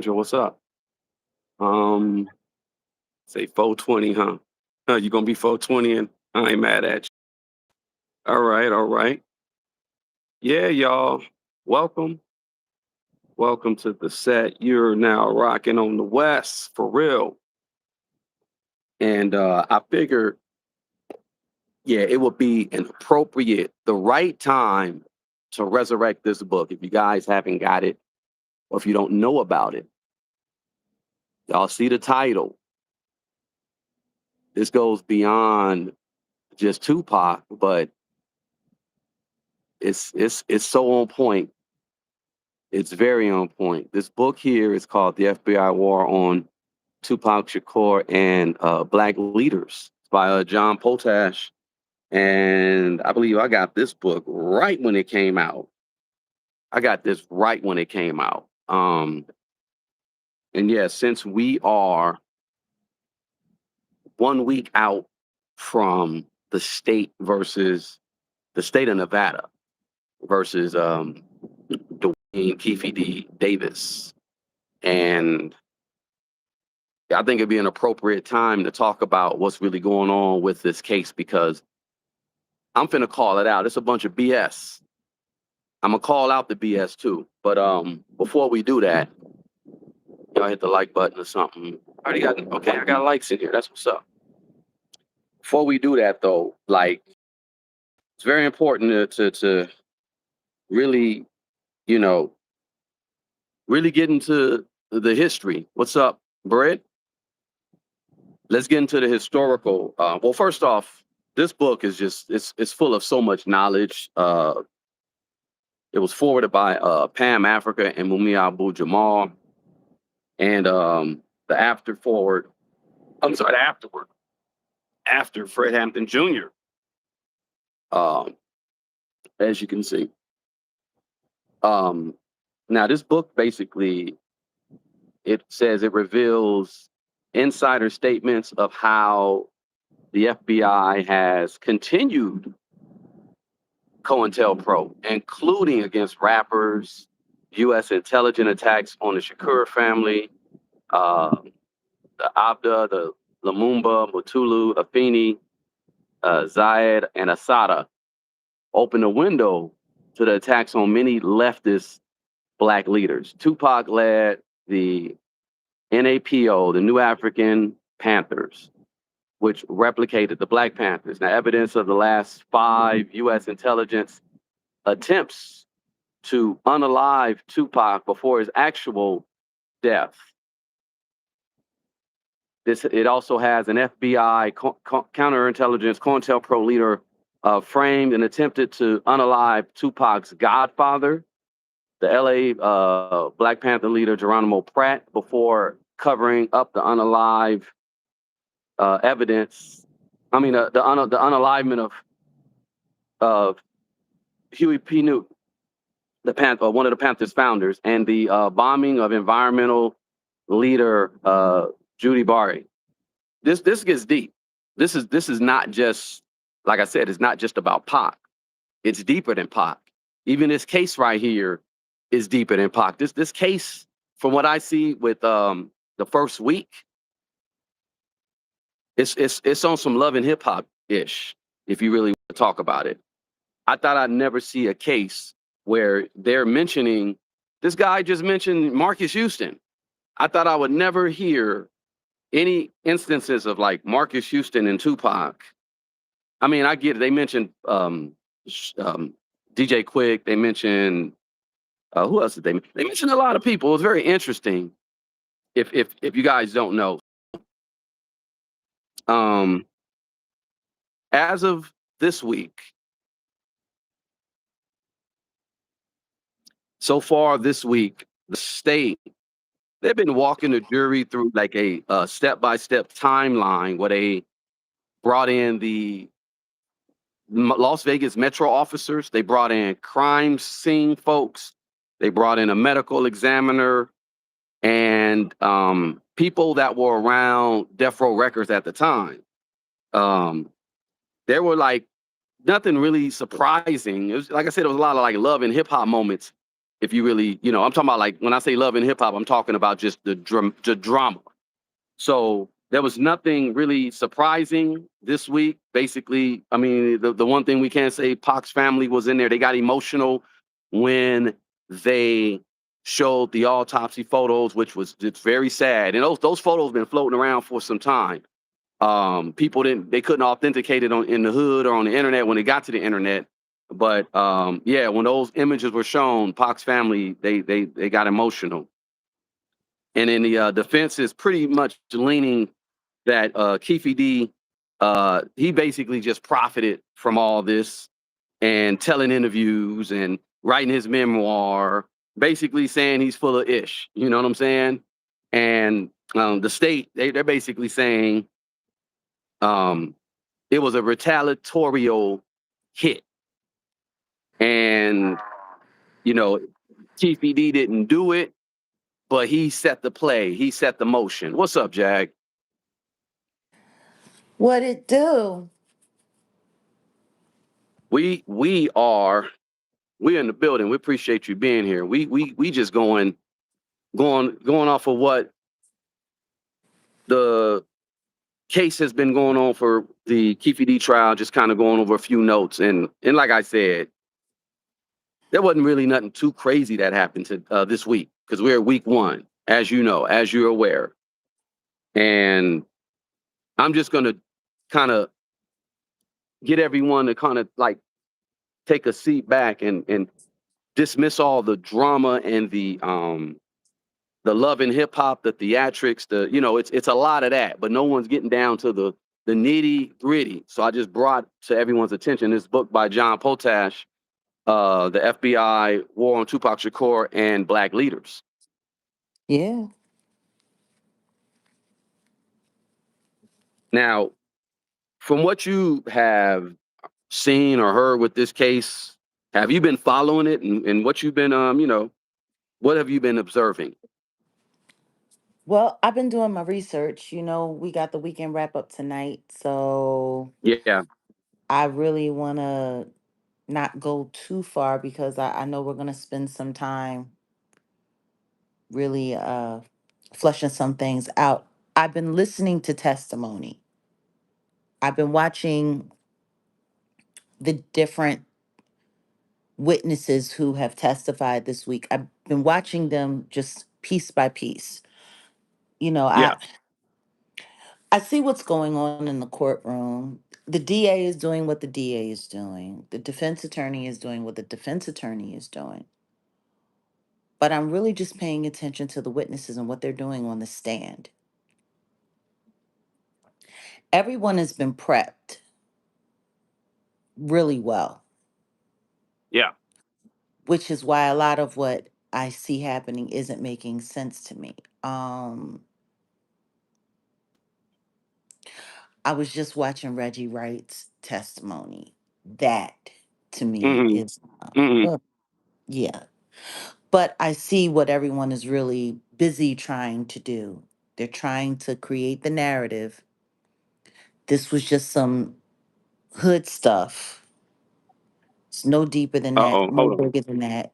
Joe, what's up? Um, say 420, huh? You gonna be 420 and I ain't mad at you. All right, all right. Yeah, y'all. Welcome. Welcome to the set. You're now rocking on the West for real. And I figured, yeah, it would be an appropriate, the right time to resurrect this book. If you guys haven't got it, or if you don't know about it, y'all see the title. This goes beyond just Tupac, but it's so on point. It's very on point. This book here is called The FBI War on Tupac Shakur and Black Leaders by John Potash. And I believe I got this book right when it came out. I got this right when it came out. And yeah, since we are 1 week out from the state of Nevada versus Duane Keffe D Davis. And I think it'd be an appropriate time to talk about what's really going on with this case because I'm finna call it out. It's a bunch of BS. I'm gonna call out the BS too. But before we do that, y'all hit the like button or something. I got likes in here. That's what's up. Before we do that though, like it's very important to really, you know, really get into the history. What's up, Brett? Let's get into the historical. Well, first off, this book is just it's full of so much knowledge. It was forwarded by Pam Africa and Mumia Abu Jamal, and the after forward. I'm sorry, the afterward after Fred Hampton Jr. Um, as you can see. Um, Now, this book basically it says it reveals insider statements of how the FBI has continued COINTELPRO, including against rappers, U.S. intelligence attacks on the Shakur family, uh, the Abda, the Lumumba, Mutulu, Afeni, Zayed, and Asada, opened a window to the attacks on many leftist black leaders. Tupac led the NAPO, the New African Panthers, which replicated the Black Panthers. Now, evidence of the last 5 U.S. intelligence attempts to unalive Tupac before his actual death. It also has an FBI counterintelligence COINTELPRO leader framed and attempted to unalive Tupac's godfather, the LA Black Panther leader Geronimo Pratt, before covering up the unalive evidence. I mean, the unalivement of Huey P. Newton, the Panther, one of the Panthers founders, and the bombing of environmental leader Judy Bari. This gets deep. This is not just, like I said, it's not just about Pac. It's deeper than Pac. Even this case right here is deeper than Pac. This case, from what I see with the first week, it's on some love and hip hop ish. If you really want to talk about it, I thought I'd never see a case where they're mentioning this guy just mentioned Marcus Houston. I thought I would never hear any instances of like Marcus Houston and Tupac. I mean, I get it. They mentioned DJ Quick. They mentioned who else did they? They mentioned a lot of people. It was very interesting. If you guys don't know, as of this week, so far this week, the state they've been walking the jury through like a step-by-step timeline where they brought in the Las Vegas Metro officers. They brought in crime scene folks. They brought in a medical examiner and people that were around Death Row Records at the time. There were like nothing really surprising. It was like I said, it was a lot of like love and hip hop moments If you really, I'm talking about like when I say love in hip hop, I'm talking about just the drama. So there was nothing really surprising this week. Basically, I mean, the one thing we can't say, Pac's family was in there. They got emotional when they showed the autopsy photos, which was it's very sad. And those photos been floating around for some time. People they couldn't authenticate it in the hood or on the internet when it got to the internet. But yeah, when those images were shown, Pac's family they got emotional. And then the defense is pretty much leaning that Keffe D, he basically just profited from all this and telling interviews and writing his memoir, basically saying he's full of ish. You know what I'm saying? And the state, they're basically saying um, it was a retaliatorial hit. And, you know, Keffe D didn't do it, but he set the play. He set the motion. What's up, Jag? What it do? We are we're in the building. We appreciate you being here. We just going off of what the case has been going on for the Keffe D trial, just kind of going over a few notes. And like I said, there wasn't really nothing too crazy that happened to this week because we're week one, as you know, as you're aware. And I'm just gonna kind of get everyone to kind of like take a seat back and dismiss all the drama and the love in hip hop, the theatrics, it's a lot of that, but no one's getting down to the nitty gritty. So I just brought to everyone's attention this book by John Potash, the FBI War on Tupac Shakur and Black Leaders. Yeah. Now, from what you have seen or heard with this case, have you been following it, and what you've been, what have you been observing? Well, I've been doing my research. We got the weekend wrap up tonight, so Yeah. I really want to not go too far because I know we're going to spend some time really fleshing some things out. I've been listening to testimony. I've been watching the different witnesses who have testified this week. I've been watching them just piece by piece. You know, I Yeah. I see what's going on in the courtroom. The DA is doing what the DA is doing. The defense attorney is doing what the defense attorney is doing. But I'm really just paying attention to the witnesses and what they're doing on the stand. Everyone has been prepped really well, Yeah. which is why a lot of what I see happening isn't making sense to me. I was just watching Reggie Wright's testimony. That to me Hmm. is, Hmm. yeah. But I see what everyone is really busy trying to do. They're trying to create the narrative. This was just some hood stuff. It's no deeper than that, Uh-oh, no hold on. bigger than that.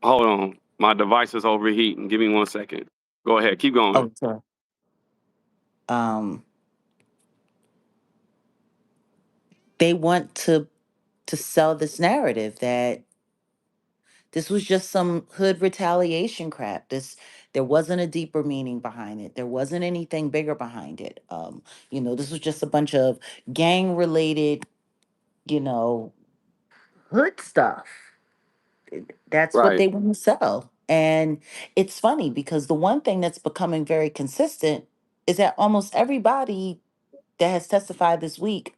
Hold on. My device is overheating. Give me 1 second. Go ahead. Keep going. Oh, sorry. Um, they want to sell this narrative that this was just some hood retaliation crap. There wasn't a deeper meaning behind it. There wasn't anything bigger behind it. This was just a bunch of gang related, you know, hood stuff. That's what Right. they want to sell. And it's funny because the one thing that's becoming very consistent is that almost everybody that has testified this week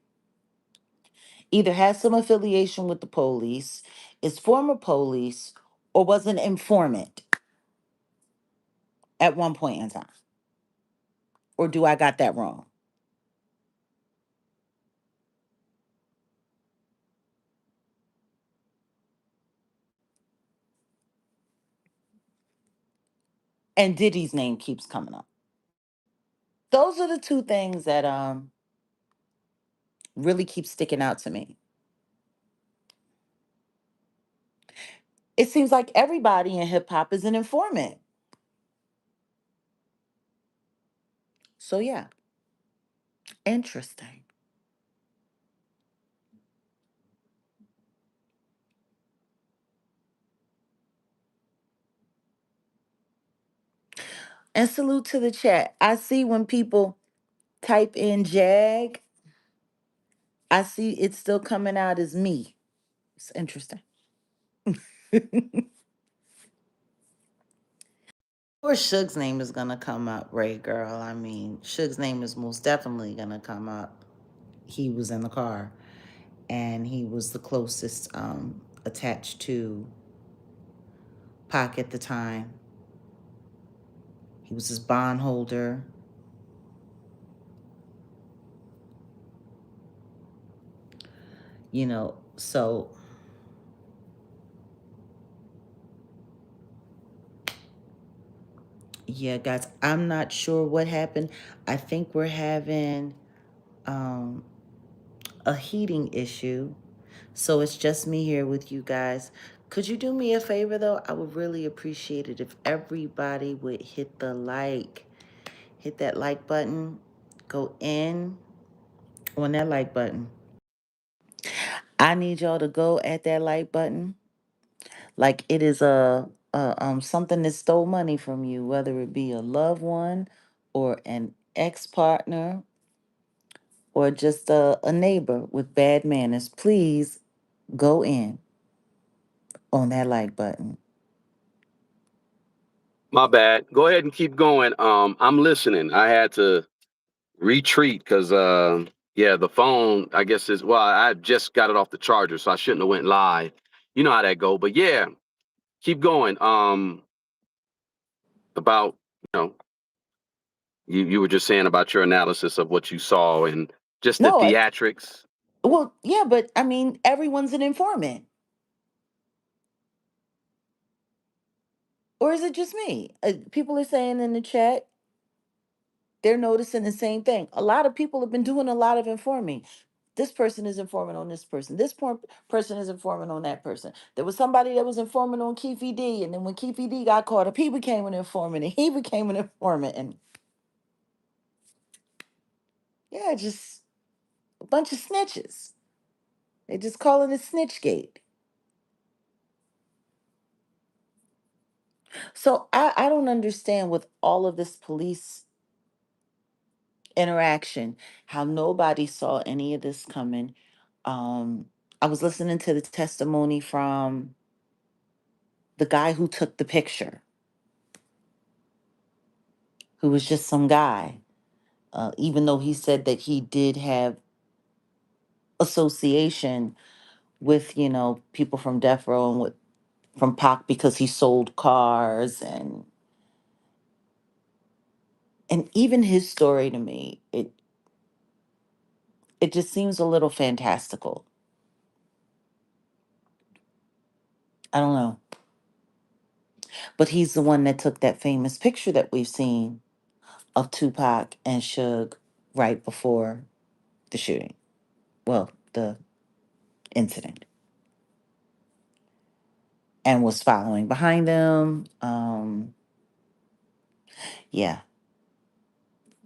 either has some affiliation with the police, is former police, or was an informant at one point in time. Or do I got that wrong? And Diddy's name keeps coming up. Those are the two things that really keep sticking out to me. It seems like everybody in hip hop is an informant. So yeah, interesting. And salute to the chat. I see when people type in Jag, I see it's still coming out as me. It's interesting. Or Suge's name is gonna come up, Ray girl. I mean, Suge's name is most definitely gonna come up. He was in the car, and he was the closest attached to Pac at the time. He was his bondholder. So yeah, guys, I'm not sure what happened. I think we're having um, a heating issue. So it's just me here with you guys. Could you do me a favor though? I would really appreciate it if everybody would hit that like button, go in on that like button. I need y'all to go at that like button like it is a something that stole money from you, whether it be a loved one or an ex-partner or just a neighbor with bad manners. Please go in on that like button. My bad. Go ahead and keep going. I'm listening. I had to retreat because yeah, the phone, I guess is well, I just got it off the charger, so I shouldn't have went live. You know how that go. But yeah, keep going. About you know, you were just saying about your analysis of what you saw and just the No, theatrics. well, yeah, but I mean, everyone's an informant. Or is it just me? People are saying in the chat, they're noticing the same thing. A lot of people have been doing a lot of informing. This person is informing on this person. Person is informing on that person. There was somebody that was informing on Keffe D, and then when Keffe D got caught up, he became an informant, and he became an informant, and yeah, just a bunch of snitches. They just calling it Snitchgate. So I don't understand with all of this police interaction how nobody saw any of this coming. Um, I was listening to the testimony from the guy who took the picture, who was just some guy. Even though he said that he did have association with, people from death row and with from Pac because he sold cars and even his story to me, it just seems a little fantastical. I don't know. But he's the one that took that famous picture that we've seen of Tupac and Suge right before the shooting. Well, the incident. And was following behind them. Yeah,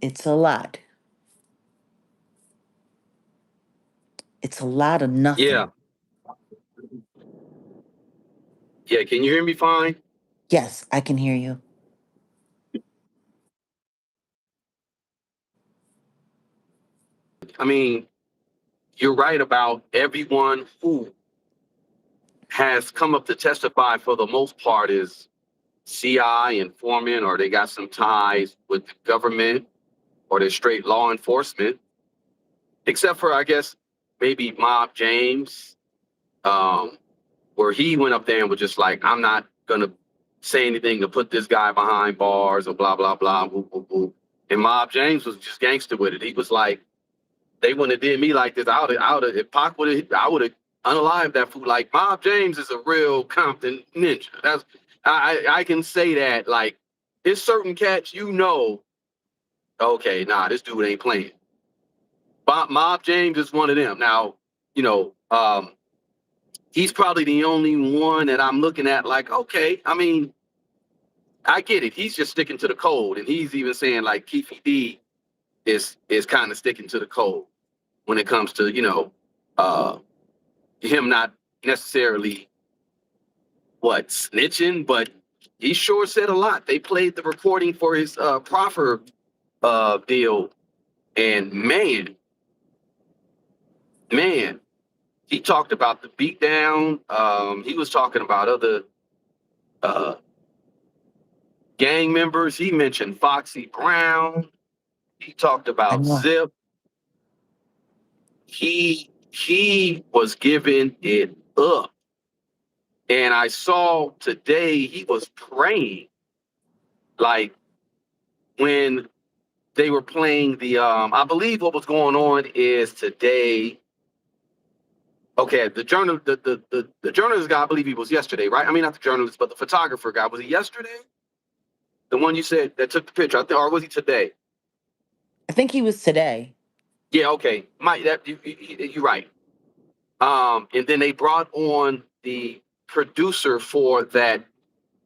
it's a lot. It's a lot of Yeah, nothing. yeah. Can you hear me fine? Yes, I can hear you. I mean, you're right about everyone who has come up to testify for the most part is CI informant, or they got some ties with the government, or they're straight law enforcement, except for, I guess, maybe Mob James, um, where he went up there and was just like, I'm not going to say anything to put this guy behind bars or blah, blah, blah, whoop, whoop, whoop. And Mob James was just gangster with it. He was like, they wouldn't have did me like this. If Pac would have, I would have unalived that fool. Like Mob James is a real Compton ninja. I can say that. Like, there's certain cats, okay, nah, this dude ain't playing. Mob James is one of them. Now, you know, um, he's probably the only one that I'm looking at like, okay, I mean, I get it. He's just sticking to the code. And he's even saying like Keffe D is kind of sticking to the code when it comes to, uh, him not necessarily snitching, but he sure said a lot. They played the recording for his proffer deal, and man, he talked about the beatdown. He was talking about other uh, gang members. He mentioned Foxy Brown. He talked I about know. Zip. He was giving it up. And I saw today he was praying, like when they were playing the I believe what was going on is today. Okay, the journalist guy, I believe he was yesterday, right? I mean, not the journalist, but the photographer guy. Was he yesterday? The one you said that took the picture, I think, or was he today? I think he was today. Yeah, okay. You're right. And then they brought on the producer for that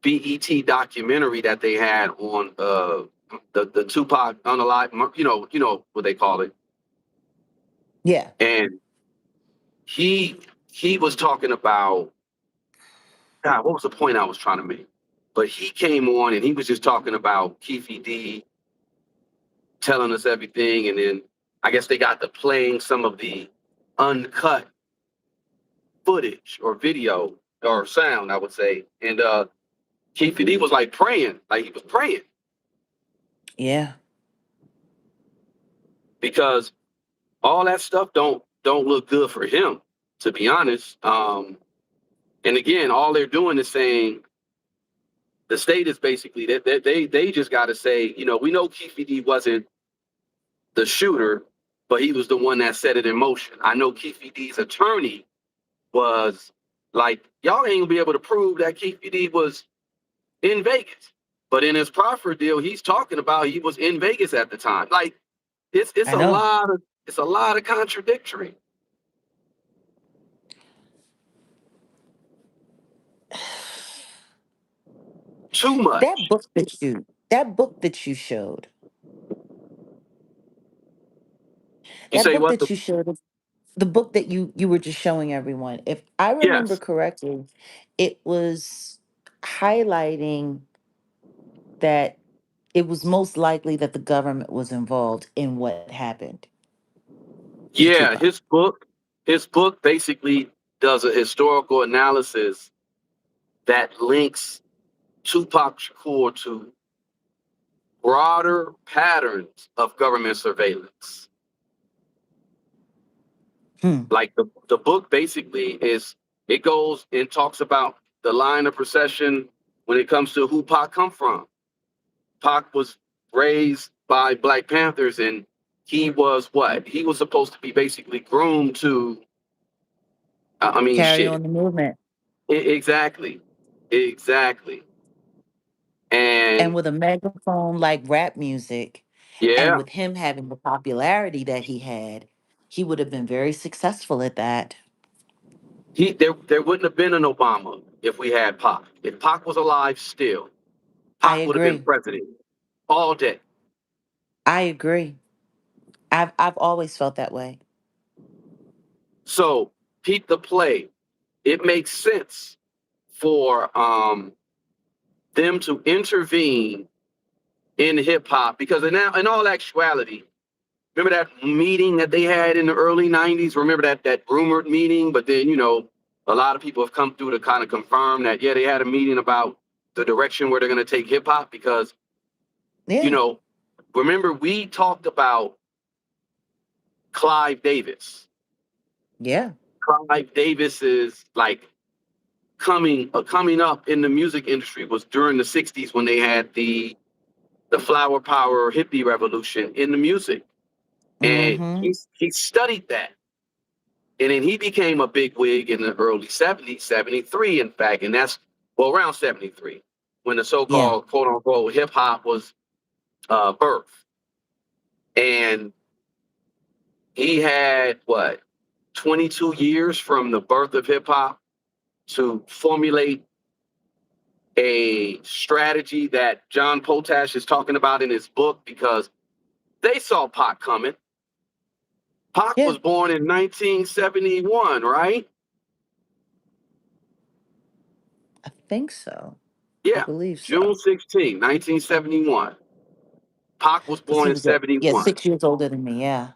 BET documentary that they had on the Tupac unalive, what they call it. Yeah. And he he was talking about, God, what was the point I was trying to make? But he came on and he was just talking about Keffe D telling us everything, and then I guess they got to playing some of the uncut footage or video or sound, I would say. And Keffe D was like praying, like he was praying Yeah. because all that stuff don't look good for him, to be honest. And again, all they're doing is saying the state is basically that they just got to say, we know Keffe D wasn't the shooter, but he was the one that set it in motion. I know Keffe D's attorney was like, y'all ain't gonna be able to prove that Keffe D was in Vegas. But in his proffer deal, he's talking about he was in Vegas at the time. Like it's I a know. lot of contradictory. Too That much. book that you showed, You say what? the book that you were just showing everyone. If I remember Yes. correctly, it was highlighting that it was most likely that the government was involved in what happened to Yeah, Tupac. his book basically does a historical analysis that links Tupac Shakur to broader patterns of government surveillance. Hmm. Like the book basically it goes and talks about the line of procession when it comes to who Pac come from. Pac was raised by Black Panthers, and he was what? He was supposed to be basically groomed to, I mean, Carry shit. on the movement. Exactly. Exactly. And And with a megaphone like rap music, and yeah, with him having the popularity that he had, he would have been very successful at that. there wouldn't have been an Obama if we had Pac. If Pac was alive still, I Pac would have been agree. president all day. I agree. I've always felt that way. So peep the play. It makes sense for them to intervene in hip hop because in all actuality, remember that meeting that they had in the early '90s? Remember that rumored meeting? But then a lot of people have come through to kind of confirm that yeah, they had a meeting about the direction where they're going to take hip hop because you Yeah. know remember we talked about Clive Davis. Yeah. Clive Davis is like coming up in the music industry was during the '60s when they had the flower power hippie revolution in the music, and Mm-hmm. he studied that, and then he became a big wig in the early '70s, '73 in fact, and that's well around '73 when the Yeah. so-called quote unquote hip hop was birthed, and he had what 22 years from the birth of hip hop to formulate a strategy that John Potash is talking about in his book, because they saw Pac coming. Pac Yeah, was born in 1971, right? I think so. I Yeah, believe June so. 16, 1971. Pac was Because born he in was, yeah, 71. 6 years older than me. Yeah.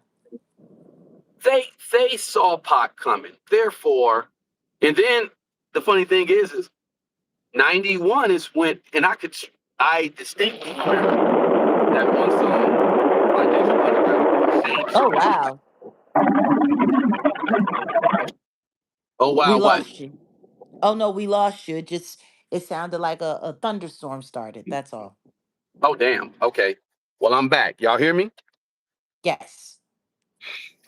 They saw Pac coming. Therefore, and then the funny thing is 91 is when, and I distinctly remember that one song by Digital Underground. Same Oh, song. wow. Oh We wow, what? lost you. Oh, no, we lost you. It sounded like a thunderstorm started. That's all. Oh damn. Okay. Well, I'm back. Y'all hear me? Yes.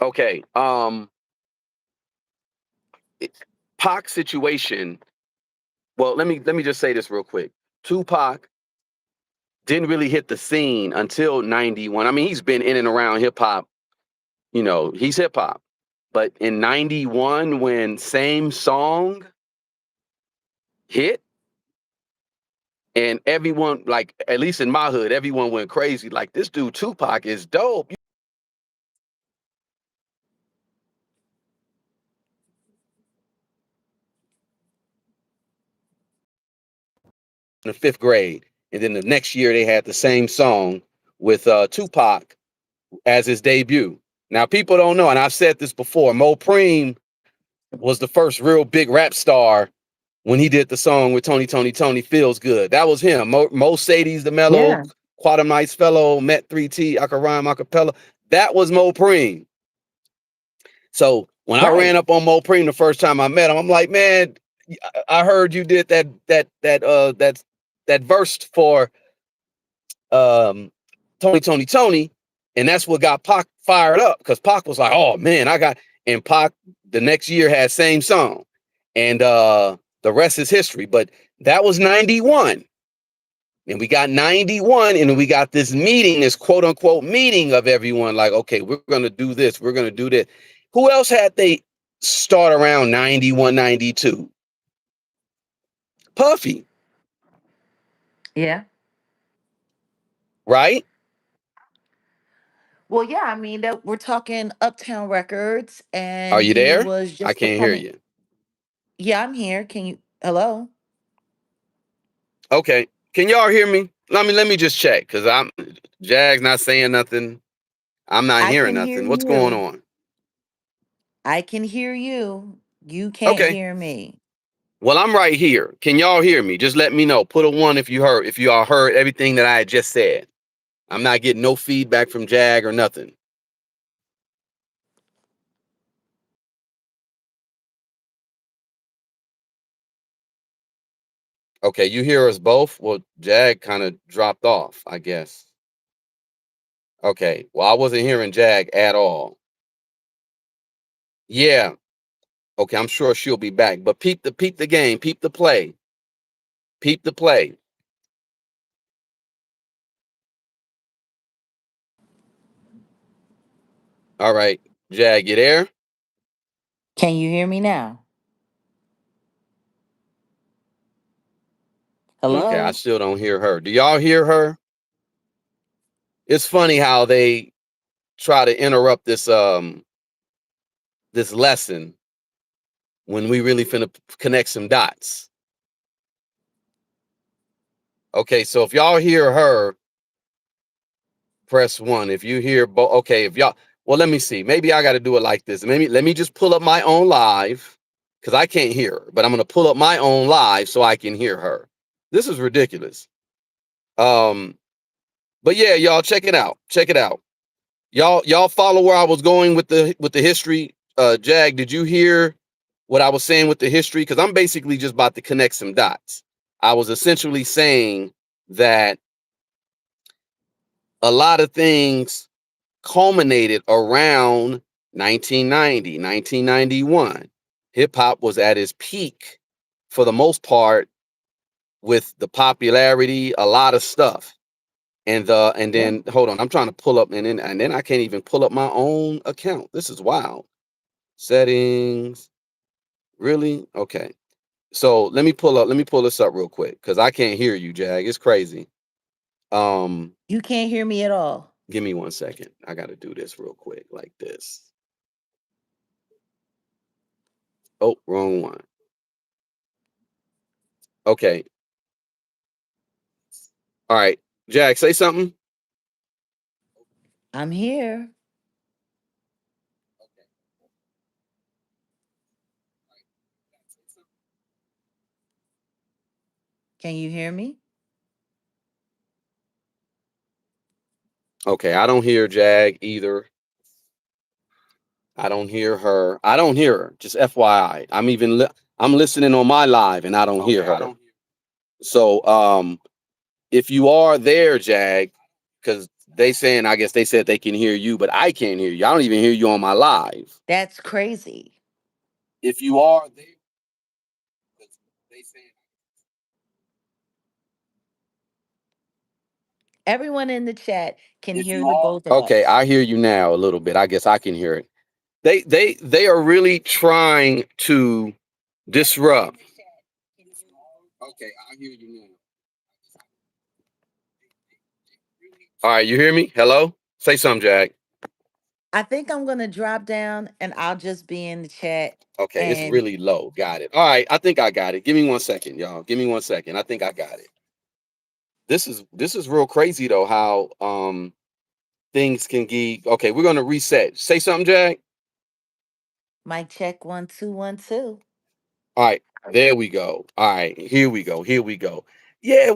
Okay. Pac situation. Well, let me just say this real quick. Tupac didn't really hit the scene until 91. I mean, he's been in and around hip hop, he's hip hop. But in 91, when Same Song hit, and everyone, like, at least in my hood, everyone went crazy. Like, this dude Tupac is dope. In the fifth grade. And then the next year they had the same song with Tupac as his debut. Now, people don't know, and I've said this before, Mo Preem was the first real big rap star when he did the song with Tony Feels Good. That was him. Mo Sadie's the mellow, Yeah. Quantum Nice fellow, Met 3T, I could rhyme a cappella. That was Mo Preem. So when I ran Right. up on Mo Preem the first time I met him, I'm like, man, I heard you did that verse for Tony, and that's what got Pac fired up, because Pac was like, oh man, and Pac the next year had same song, and the rest is history. But that was 91, and we got 91, and we got this meeting, this quote unquote meeting of everyone, like, okay, we're gonna do this, we're gonna do this. Who else had they start around 91, 92? Puffy, Yeah. right? Well, yeah, I mean that we're talking Uptown Records, Are and you he there? was I just can't hear becoming. you. Yeah, I'm here. Can you? Hello. Okay. Can y'all hear me? Let me just check, because Jag's not saying nothing. I'm not I hearing can hear nothing. What's going you. on? I can hear you. You can't Okay. hear me. Well, I'm right here. Can y'all hear me? Just let me know. Put a one if you all heard everything that I had just said. I'm not getting no feedback from Jag or nothing. Okay, you hear us both? Well, Jag kind of dropped off, I guess. Okay. Well, I wasn't hearing Jag at all. Yeah. Okay, I'm sure she'll be back. But peep the game, peep the play. Peep the play. All right. Jag, you there? Can you hear me now? Okay, I Hello. still don't hear her. Do y'all hear her? It's funny how they try to interrupt this lesson when we really finna connect some dots. Okay, so if y'all hear her, press one. If you hear okay, if y'all, well, let me see. Maybe I got to do it like this. Maybe let me just pull up my own live, because I can't hear her, but I'm gonna pull up my own live so I can hear her. This is ridiculous. Um, but yeah, y'all check it out. Check it out. Y'all follow where I was going with the history. Jag, did you hear what I was saying with the history? Because I'm basically just about to connect some dots. I was essentially saying that a lot of things culminated around 1990, 1991. Hip hop was at its peak for the most part, with the popularity, a lot of stuff. And Yeah. then hold on, I'm trying to pull up, and then I can't even pull up my own account. This is wild. Settings. Really? Okay. So let me pull this up real quick because I can't hear you, Jag. It's crazy. Um, You can't hear me at all. Give me 1 second. I got to do this real quick, like this. Oh, wrong one. Okay. All right, Jag, say something. I'm here. Can you hear me? Okay, I don't hear Jag either. I don't hear her. I don't hear her. Just FYI. I'm listening on my live and I don't hear her. So if you are there, Jag, because I guess they said they can hear you, but I can't hear you. I don't even hear you on my live. That's crazy. If you are there, 'cause they saying Everyone in the chat can if hear you the are both of okay, us. I hear you now a little bit. I guess I can hear it. They are really trying to disrupt. Okay, I hear you now. All right, you hear me? Hello? Say something, Jag. I think I'm gonna drop down and I'll just be in the chat. Okay, it's And really low. Got it. All right, I think I got it. Give me 1 second, y'all. Give me 1 second. I think I got it. This is real crazy though, how things can get okay. We're gonna reset. Say something, Jag. mic check 1 2 1 2. All right, there we go. All right, here we go. Here we go. Yeah,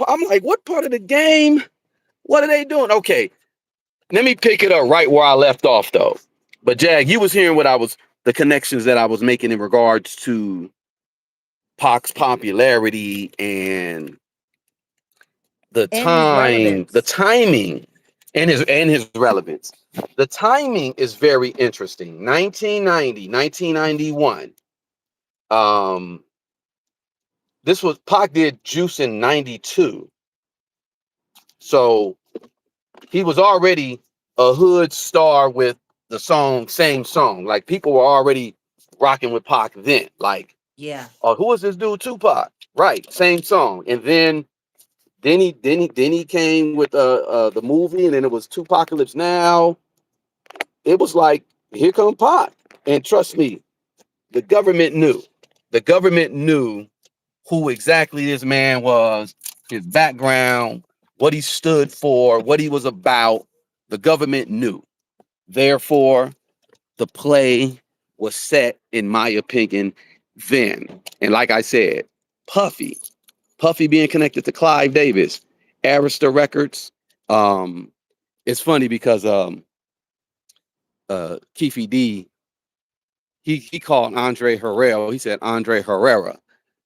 I'm like, what part of the game? What are they doing? Okay, let me pick it up right where I left off though. But Jag, you was hearing the connections that I was making in regards to Pac's popularity and And his the relevance. timing and his relevance. The timing is very interesting. 1990, 1991. Um, this was Pac did Juice in 92. So he was already a hood star with the same song. Like people were already rocking with Pac then. Like, Yeah. oh, who is this dude? Tupac. Right, same song. And then he came with the movie, and then it was Tupacalypse Now. It was like, here come Pac. And trust me, the government knew. The government knew who exactly this man was, his background, what he stood for, what he was about. The government knew. Therefore, the play was set, in my opinion, then. And like I said, Puffy, Puffy being connected to Clive Davis, Arista Records. It's funny because Keffe D, he called Andre Herrera. He said Andre Herrera.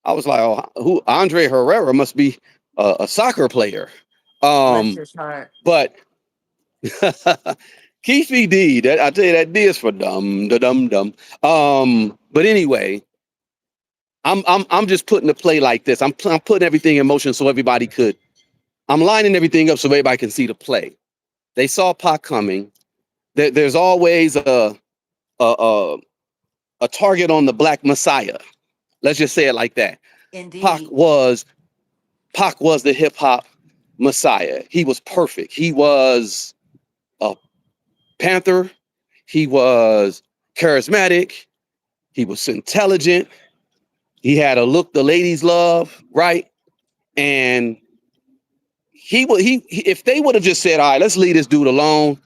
I was like, oh, who? Andre Herrera must be a soccer player. Bless Um, his heart. but Keffe D, that I tell you, that D is for dumb, da dum dum. But anyway, I'm just putting the play like this. I'm putting everything in motion so everybody could. I'm lining everything up so everybody can see the play. They saw Pac coming. There's always a a a target on the Black Messiah. Let's just say it like that. Pac Indeed. was Pac was the hip hop Messiah. He was perfect. He was a Panther. He was charismatic. He was intelligent. He had a look the ladies love, right? And if they would have just said, all right, let's leave this dude alone.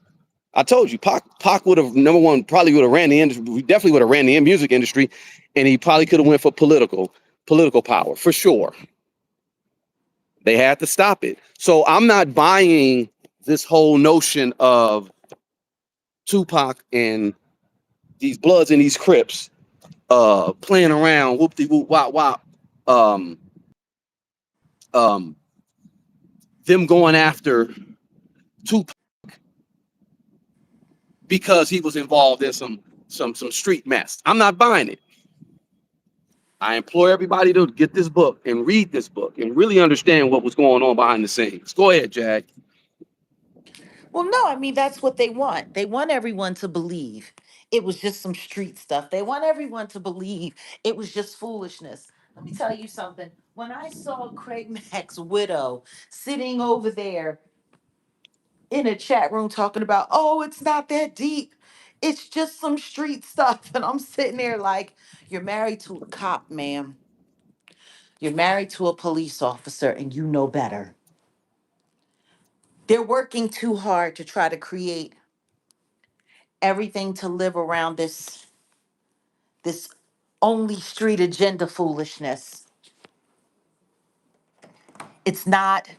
I told you, Pac would have, number one, probably would have ran the industry. We definitely would have ran the music industry, and he probably could have went for political power for sure. They had to stop it. So I'm not buying this whole notion of Tupac and these Bloods and these Crips playing around, whoop de whoop wop wop, um, um, them going after Tupac because he was involved in some street mess. I'm not buying it. I implore everybody to get this book and read this book and really understand what was going on behind the scenes. Go ahead, Jack. Well, no, I mean that's what they want. They want everyone to believe. It was just some street stuff. They want everyone to believe it was just foolishness. Let me tell you something. When I saw Craig Mack's widow sitting over there in a chat room talking about, oh, it's not that deep. It's just some street stuff. And I'm sitting there like, you're married to a cop, ma'am. You're married to a police officer and you know better. They're working too hard to try to create everything to live around this only street agenda foolishness. It's not.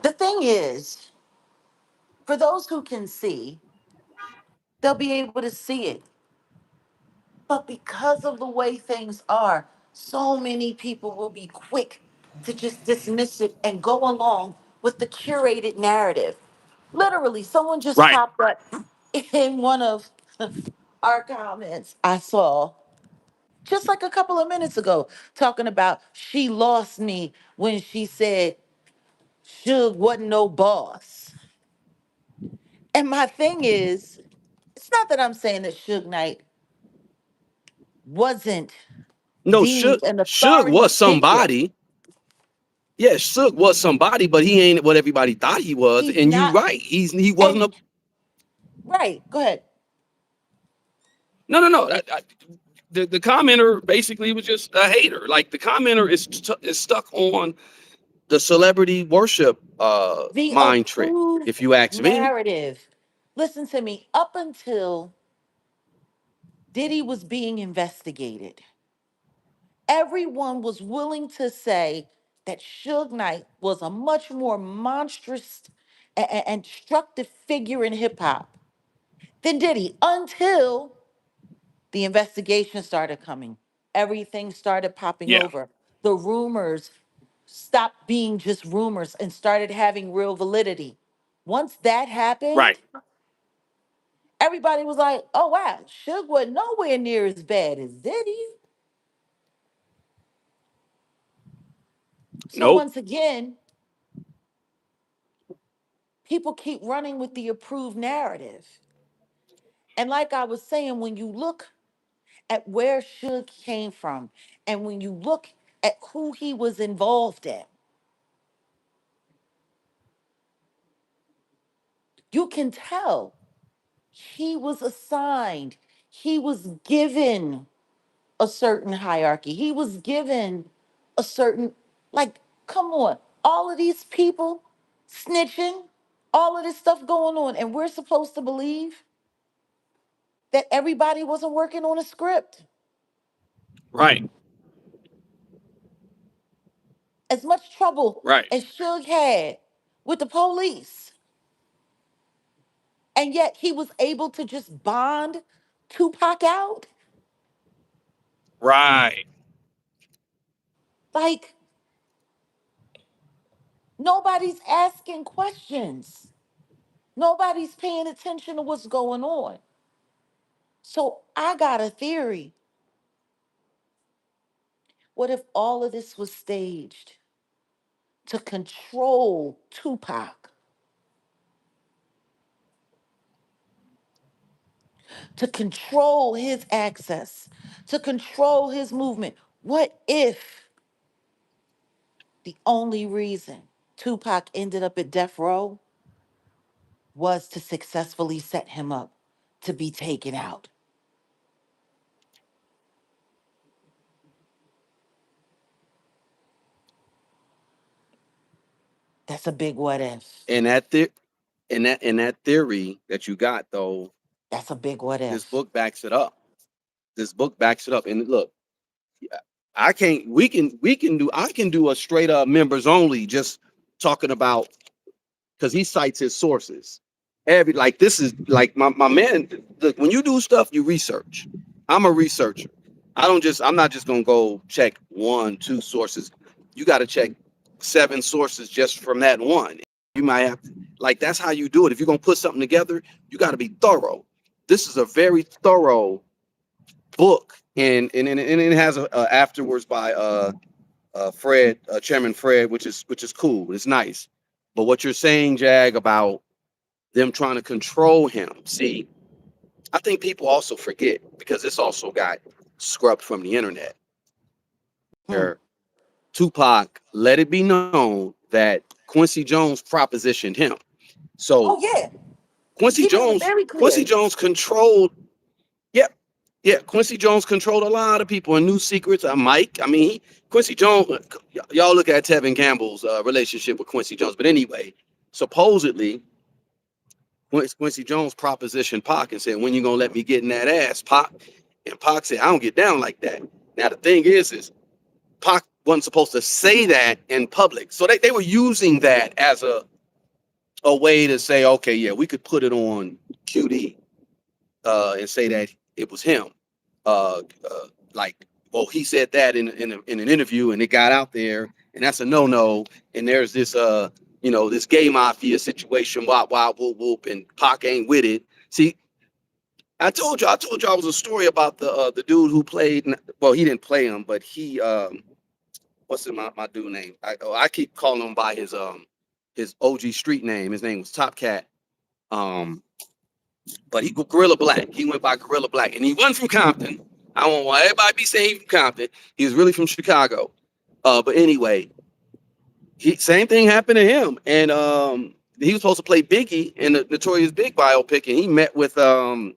The thing is, for those who can see, they'll be able to see it. But because of the way things are, so many people will be quick to just dismiss it and go along with the curated narrative. Literally, someone just Right. popped up in one of our comments I saw just like a couple of minutes ago, talking about she lost me when she said Suge wasn't no boss. And my thing is, it's not that I'm saying that Suge Knight wasn't No, deemed Suge, an Suge authority was figure. somebody. Yeah, Suge was somebody, but he ain't what everybody thought he was. He's And you not, right. He wasn't a and right, go ahead. no. The commenter basically was just a hater. Like the commenter is stuck on the celebrity worship The mind trick, if approved you ask me. narrative. Listen to me, up until Diddy was being investigated, everyone was willing to say that Suge Knight was a much more monstrous and destructive figure in hip hop than Diddy until the investigation started coming. Everything started popping Yeah. over. The rumors stopped being just rumors and started having real validity. Once that happened, Right. everybody was like, oh wow, Suge wasn't nowhere near as bad as Diddy. So Nope. once again, people keep running with the approved narrative. And like I was saying, when you look at where Suge came from and when you look at who he was involved in, you can tell he was assigned, he was given a certain hierarchy, he was given a certain, like, come on, all of these people snitching, all of this stuff going on, and we're supposed to believe that everybody wasn't working on a script. Right. As much trouble Right. as Suge had with the police, and yet he was able to just bond Tupac out. Right. Like, nobody's asking questions. Nobody's paying attention to what's going on. So I got a theory. What if all of this was staged to control Tupac, to control his access, to control his movement? What if the only reason Tupac ended up at death row was to successfully set him up to be taken out? That's a big what if. And that the in that theory that you got though, That's a big what this if. book backs it up. This book backs it up. And look, I can't. We can do. I can do a straight up members only, just talking about because he cites his sources. Every like this is like my man. Look, when you do stuff, you research. I'm a researcher. I'm not just gonna go check one, two sources. You got to check 7 sources just from that one. You might have to, like that's how you do it. If you're gonna put something together, you got to be thorough. This is a very thorough book, and it has a afterwards by Fred, Chairman Fred, which is cool. It's nice. But what you're saying, Jag, about them trying to control him. See, I think people also forget because this also got scrubbed from the internet. Hmm. Where Tupac let it be known that Quincy Jones propositioned him. So Oh yeah, Quincy he made it Jones, very Quincy clear. Jones controlled. Yep, yeah. Quincy Jones controlled a lot of people and knew secrets. Mike, I mean, Quincy Jones. Y'all look at Tevin Campbell's relationship with Quincy Jones. But anyway, supposedly Quincy Jones propositioned Pac and said, "When you gonna let me get in that ass, Pac?" And Pac said, "I don't get down like that." Now the thing is Pac wasn't supposed to say that in public, so they were using that as a way to say, okay, yeah, we could put it on QD and say that it was him. Like, well, he said that in an interview, and it got out there, and that's a no. And there's this this gay mafia situation, wop wop whoop whoop, and Pac ain't with it. See, I told you I was a story about the dude who played. Well, he didn't play him, but he what's my dude name? I keep calling him by his OG street name. His name was Top Cat. Um, but he Gorilla Black. He went by Gorilla Black, and he wasn't from Compton. I don't want everybody be saying he's from Compton. He was really from Chicago. But anyway, same thing happened to him, and he was supposed to play Biggie in the Notorious Big biopic, and he met with what's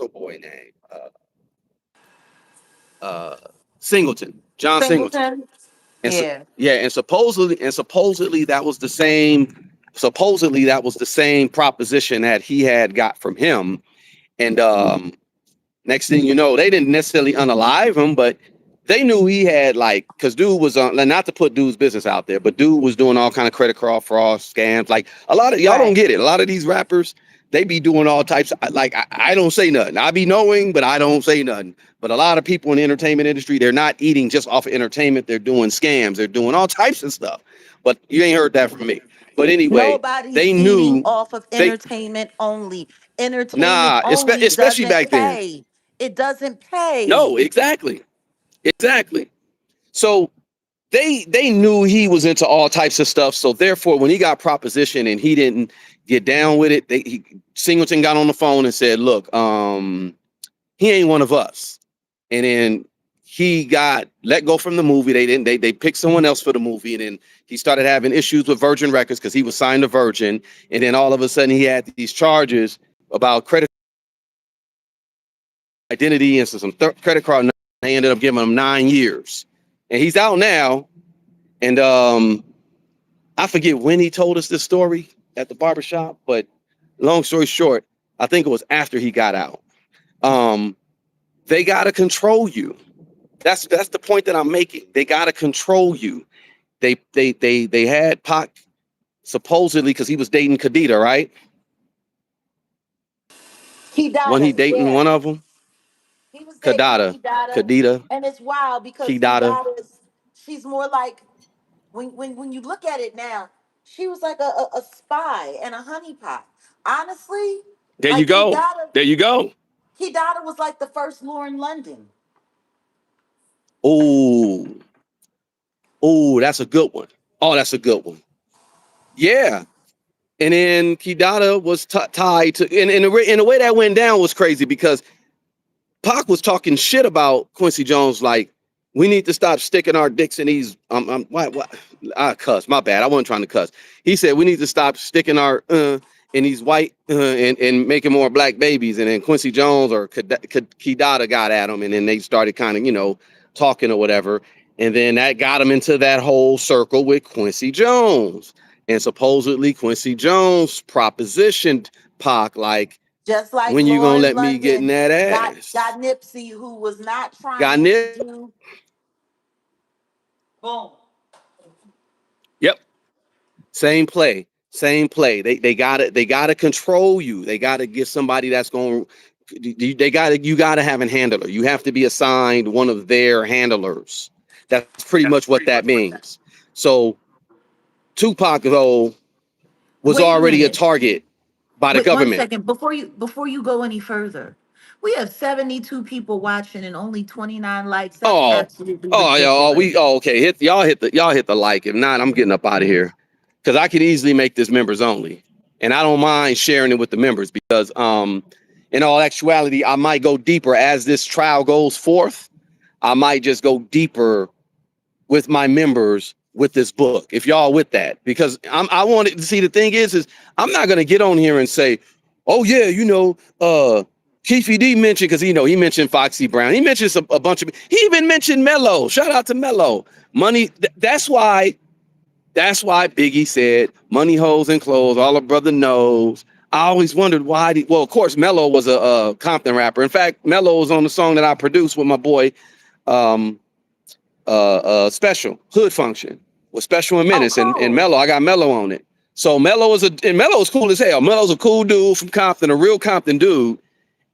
her boy name? Uh, Singleton, John Singleton. Singleton. And so, Yeah. yeah, and supposedly that was the same. Supposedly that was the same proposition that he had got from him. And next thing you know, they didn't necessarily unalive him, but they knew he had like, because dude was on, not to put dude's business out there, but dude was doing all kind of credit card fraud scams. Like a lot of y'all don't Right. get it. A lot of these rappers, they be doing all types. Like I don't say nothing. I be knowing, but I don't say nothing. But a lot of people in the entertainment industry, they're not eating just off of entertainment. They're doing scams. They're doing all types of stuff. But you ain't heard that from me. But anyway, Nobody's they eating knew off of they entertainment only. Entertainment nah, only especially doesn't back then. pay. It doesn't pay. No, exactly. So they knew he was into all types of stuff. So therefore, when he got proposition and he didn't get down with it, Singleton got on the phone and said, "Look, he ain't one of us." And then he got let go from the movie. They didn't. They picked someone else for the movie, and then he started having issues with Virgin Records because he was signed to Virgin. And then all of a sudden, he had these charges about credit identity and some credit card. They ended up giving him 9 years, and he's out now. And I forget when he told us this story at the barbershop, but long story short, I think it was after he got out. Um, they gotta control you. That's the point that I'm making. They gotta control you. They had Pac supposedly because he was dating Khadija, right? He When he data. dating Yeah. one of them, He was dating Kadada, Key Data. Kadita, And it's wild because Key Kidada. Data's she's more like when you look at it now, she was like a spy and a honeypot. Honestly, There you like go. There you go. Key Data was like the first Lauren London. Oh, oh, that's a good one. Oh, that's a good one. Yeah. And then Kidada was tied to, and the way that went down was crazy because Pac was talking shit about Quincy Jones, like, we need to stop sticking our dicks in these, what, I cuss, my bad, I wasn't trying to cuss. He said, we need to stop sticking our, in these white, and making more black babies. And then Quincy Jones or Kidada got at him, and then they started kind of, talking or whatever. And then that got him into that whole circle with Quincy Jones. And supposedly Quincy Jones propositioned Pac, like, Just like when you gonna Lauren let me get in London that got ass? Nipsey, who was not Got trying to Nip? do boom. Yep. Same play. Same play. They gotta control you. They gotta get somebody that's going. You gotta have a handler. You have to be assigned one of their handlers. That's pretty much what that means. So Tupac though was Wait a already a minute. target by the Wait one government. second before you go any further. We have 72 people watching and only 29 likes. That's Oh, absolutely oh, yeah. Oh, ridiculous. okay. Y'all hit the like. If not, I'm getting up out of here because I could easily make this members only. and I don't mind sharing it with the members because in all actuality, I might go deeper as this trial goes forth. I might just go deeper with my members with this book, if y'all with that, because I wanted to see. The thing is I'm not gonna get on here and say, oh yeah, Keffe D mentioned, because he mentioned Foxy Brown, he mentions a bunch of, he even mentioned Mello. Shout out to Mello. Money. That's why Biggie said, money, hoes, and clothes, all a brother knows. I always wondered why. Well, of course, Mello was a Compton rapper. In fact, Mello was on the song that I produced with my boy, um, Special, Hood Function, with Special and Oh, Menace, and cool. Mello. I got Mello on it. So Mello is cool as hell. Mello's a cool dude from Compton, a real Compton dude.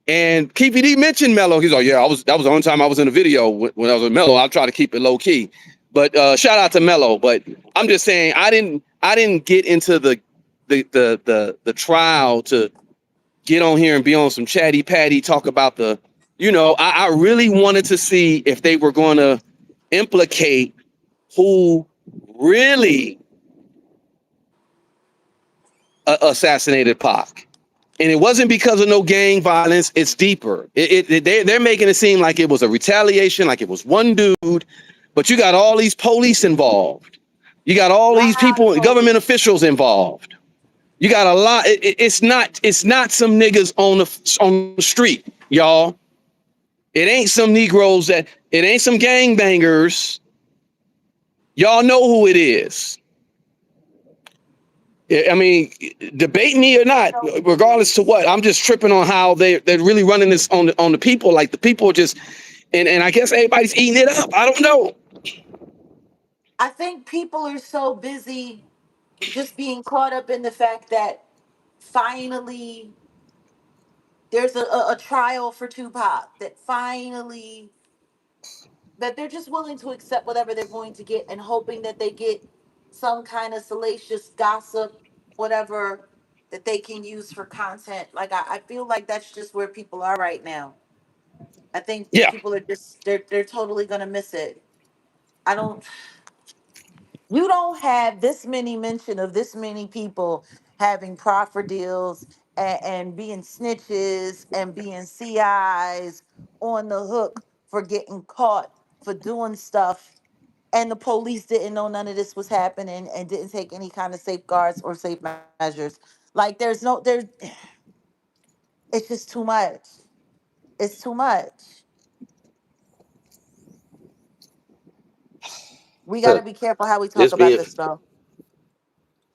And Keffe D mentioned Mello. He's like, yeah, that was the only time I was in a video when I was with Mello. I'll try to keep it low key. But shout out to Mello. But I'm just saying, I didn't get into the trial to get on here and be on some chatty patty talk about I really wanted to see if they were going to implicate who really assassinated Pac. And it wasn't because of no gang violence. It's deeper. They're making it seem like it was a retaliation, like it was one dude. But you got all these police involved. You got all these Lot of people, government police. officials involved. You got a lot. It's not some niggas on the street, y'all. It ain't some Negroes it ain't some gangbangers. Y'all know who it is. I mean, debate me or not, So regardless to what, I'm just tripping on how they're really running this on the people. Like the people are just, and I guess everybody's eating it up. I don't know. I think people are so busy just being caught up in the fact that finally there's a trial for Tupac, that finally that they're just willing to accept whatever they're going to get and hoping that they get some kind of salacious gossip, whatever that they can use for content. Like I feel like that's just where people are right now. I think Yeah, people are just they're totally gonna miss it. I don't You don't have this many mention of this many people having proffer deals and being snitches and being CIs on the hook for getting caught for doing stuff, and the police didn't know none of this was happening and didn't take any kind of safeguards or safe measures. Like there's it's just too much. It's too much. We got to to be careful how we talk this about being, this stuff.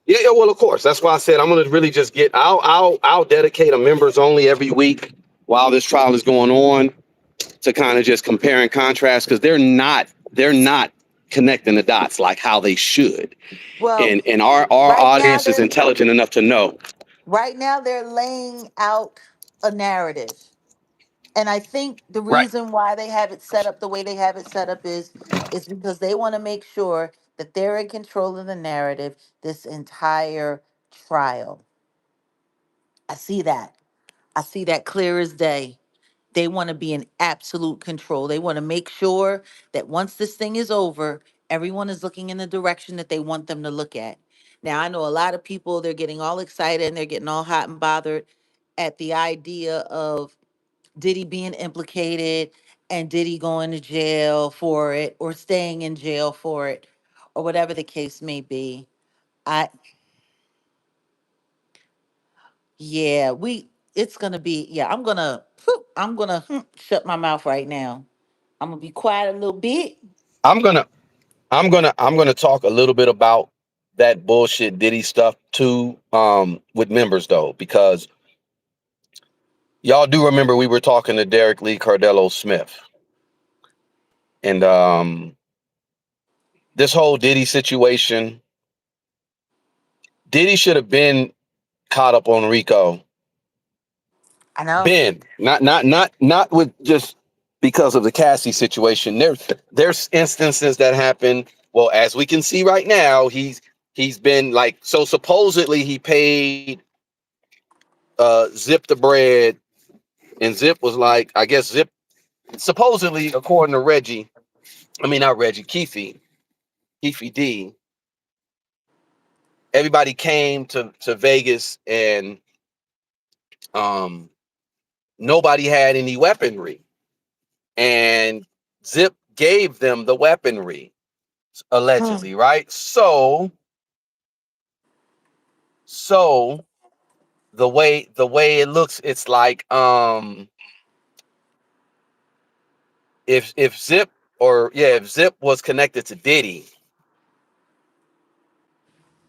yeah. Well, of course, that's why I said I'm gonna really just get. I'll dedicate a members only every week while this trial is going on to kind of just compare and contrast, because they're not connecting the dots like how they should. Well, And our right now audience is they're intelligent enough to know. laying out a narrative. And I think the Right. reason why they have it set up the way they have it set up is because they want to make sure that they're in control of the narrative this entire trial. I see that. I see that clear as day. They want to be in absolute control. They want to make sure that once this thing is over, everyone is looking in the direction that they want them to look at. Now, I know a lot of people, they're getting all excited and they're getting all hot and bothered at the idea of Diddy being implicated and Diddy going to jail for it or staying in jail for it or whatever the case may be. I Yeah, it's gonna be, yeah, I'm gonna shut my mouth right now. I'm gonna be quiet a little bit. I'm gonna I'm gonna talk a little bit about that bullshit Diddy stuff too, with members though, because y'all do remember we were talking to Derek Lee Cardello Smith, and this whole Diddy situation, Diddy should have been caught up on Rico. I know. Ben, not with just because of the Cassie situation. There's instances that happen. Well, as we can see right now, he's been like, so supposedly he paid Zip the bread, and Zip was like, I guess Zip supposedly, according to Reggie, I mean not Reggie, Keffe D, everybody came to Vegas, and nobody had any weaponry, and Zip gave them the weaponry, allegedly, right? So the way it looks, it's like if Zip if Zip was connected to Diddy,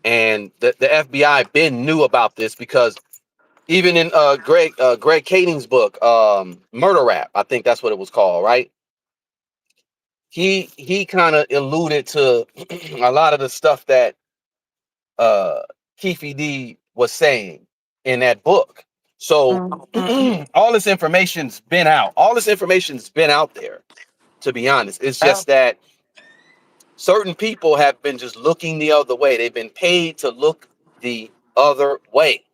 and the FBI been knew about this, because even in Greg Kading's book, Murder Rap, I think that's what it was called, right? He kind of alluded to a lot of the stuff that Keffe D was saying in that book. So all this information's been out. All this information's been out there, to be honest. It's just that certain people have been just looking the other way. They've been paid to look the other way.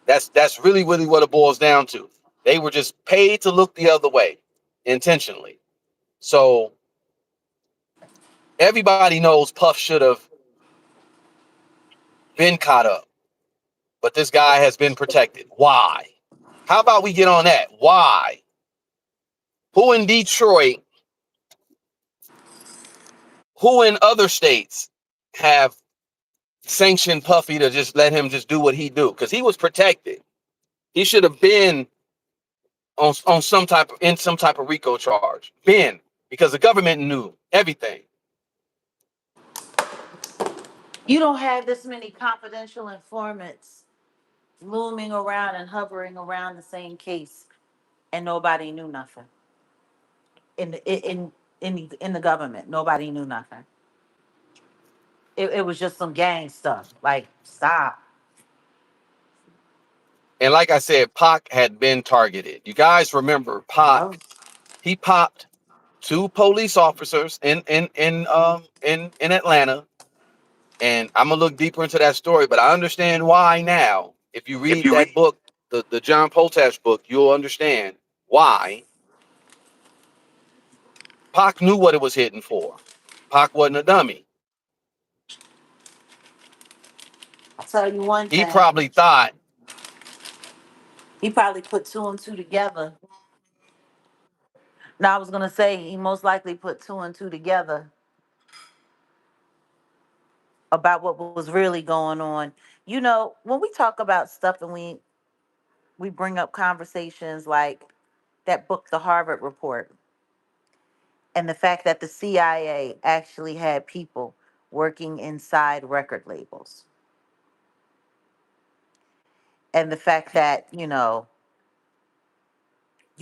That's really what it boils down to. They were just paid to look the other way intentionally. So everybody knows Puff should have been caught up, but this guy has been protected. Why? How about we get on that? Why? Who in Detroit, who in other states have sanctioned Puffy to just let him just do what he do? Because he was protected. He should have been on some type of RICO charge. Been, because the government knew everything. You don't have this many confidential informants looming around and hovering around the same case, and nobody knew nothing. In the government, nobody knew nothing. It was just some gang stuff. Like, stop. And like I said, Pac had been targeted. You guys remember Yeah. Pac? He popped 2 police officers in Atlanta. And I'm gonna look deeper into that story, but I understand why now. If you read that book, the John Potash book, you'll understand why. Pac knew what it was hitting for. Pac wasn't a dummy. I'll tell you one He thing. probably thought, He probably put two and two together. Now, I was gonna say he most likely put two and two together about what was really going on. You know, when we talk about stuff and we bring up conversations like that book, The Harvard Report, and the fact that the CIA actually had people working inside record labels, and the fact that, you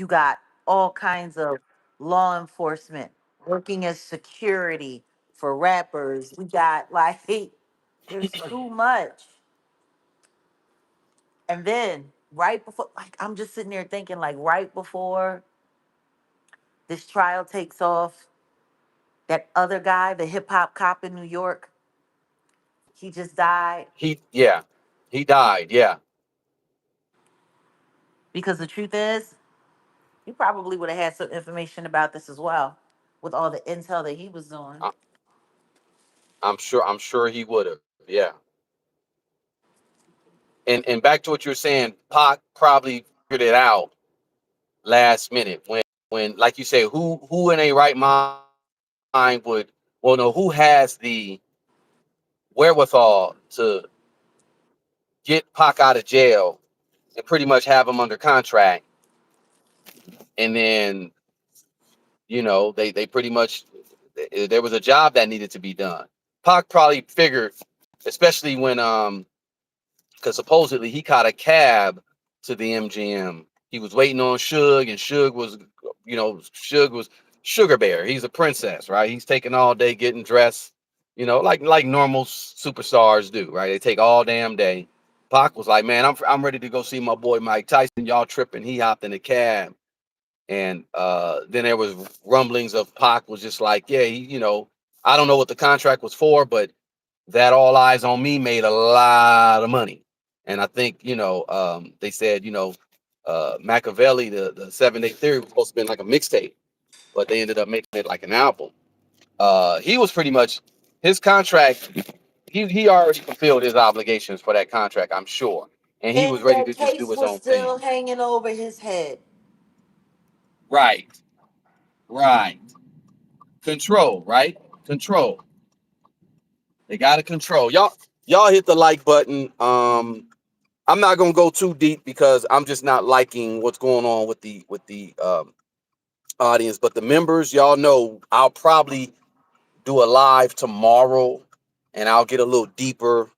got all kinds of law enforcement working as security for rappers. We got like, there's too much. And then right before, like, I'm just sitting there thinking, like, right before this trial takes off, that other guy, the hip hop cop in New York, he just died. he died. Yeah. Because the truth is, he probably would have had some information about this as well, with all the intel that he was doing. I- I'm sure he would have. Yeah. And back to what you're saying, Pac probably figured it out last minute, when like you say, who in a right mind would, well, no, who has the wherewithal to get Pac out of jail and pretty much have him under contract, and then they pretty much, there was a job that needed to be done. Pac probably figured, especially when because supposedly he caught a cab to the MGM. He was waiting on Suge, and Suge was Sugar Bear. He's a princess, right? He's taking all day getting dressed, like normal superstars do, right? They take all damn day. Pac was like, man, I'm ready to go see my boy Mike Tyson. Y'all tripping? He hopped in the cab, and then there was rumblings of Pac was just like, yeah, I don't know what the contract was for, but that All Eyes on Me made a lot of money. And I think, they said, Machiavelli, the 7-Day Theory was supposed to be like a mixtape, but they ended up making it like an album. He was pretty much, his contract he already fulfilled his obligations for that contract, I'm sure, and he was And ready that to just do case his was own thing. still hanging over his head. Right, right. Control, right? Control. They got to control. Y'all hit the like button. I'm not gonna go too deep because I'm just not liking what's going on with the audience. But the members, y'all know, I'll probably do a live tomorrow, and I'll get a little deeper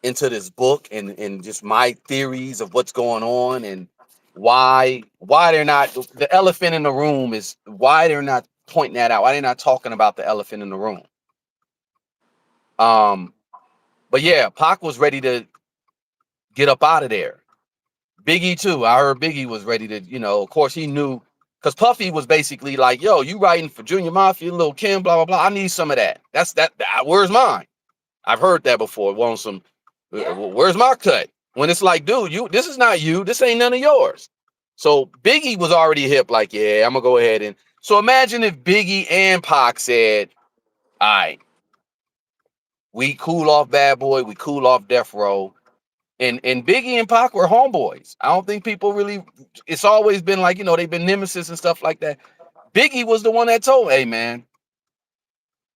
into this book and just my theories of what's going on and why they're not, the elephant in the room is why they're not pointing that out. Why they're not talking about the elephant in the room. Um, but yeah, Pac was ready to get up out of there. Biggie too. I heard Biggie was ready to, of course he knew, because Puffy was basically like, yo, you writing for Junior Mafia, Lil Kim, blah, blah, blah. I need some of that. Where's mine? I've heard that before. Want some, Yeah. where's my cut? When it's like, dude, this is not you. This ain't none of yours. So Biggie was already hip, like, yeah, I'm going to go ahead and. So imagine if Biggie and Pac said, all right, we cool off Bad Boy, we cool off Death Row. And Biggie and Pac were homeboys. I don't think people really, it's always been like, they've been nemesis and stuff like that. Biggie was the one that told, hey, man,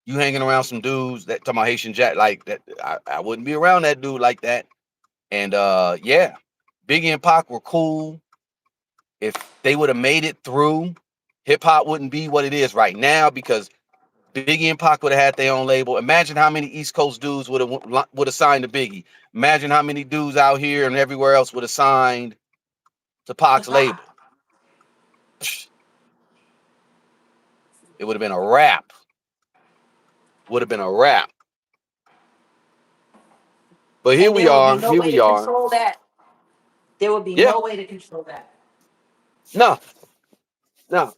you hanging around some dudes that talking about Haitian Jack like that. I wouldn't be around that dude like that. And yeah, Biggie and Pac were cool. If they would have made it through, hip hop wouldn't be what it is right now because Biggie and Pac would have had their own label. Imagine how many East Coast dudes would have signed to Biggie. Imagine how many dudes out here and everywhere else would have signed to Pac's label. It would have been a wrap. Would have been a wrap. But here And we there would be are. no Here way we to are. control that. There would be Yeah. no way to control that. No. No.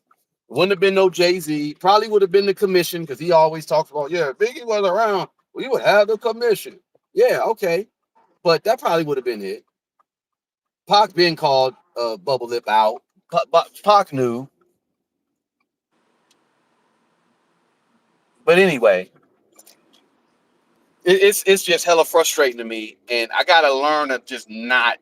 Wouldn't have been no Jay-Z. Probably would have been the commission because he always talks about, yeah, Biggie was around. We would have the commission. Yeah, okay. But that probably would have been it. Pac been called Bubble Lip out. Pac knew. But anyway, it's just hella frustrating to me. And I got to learn to just not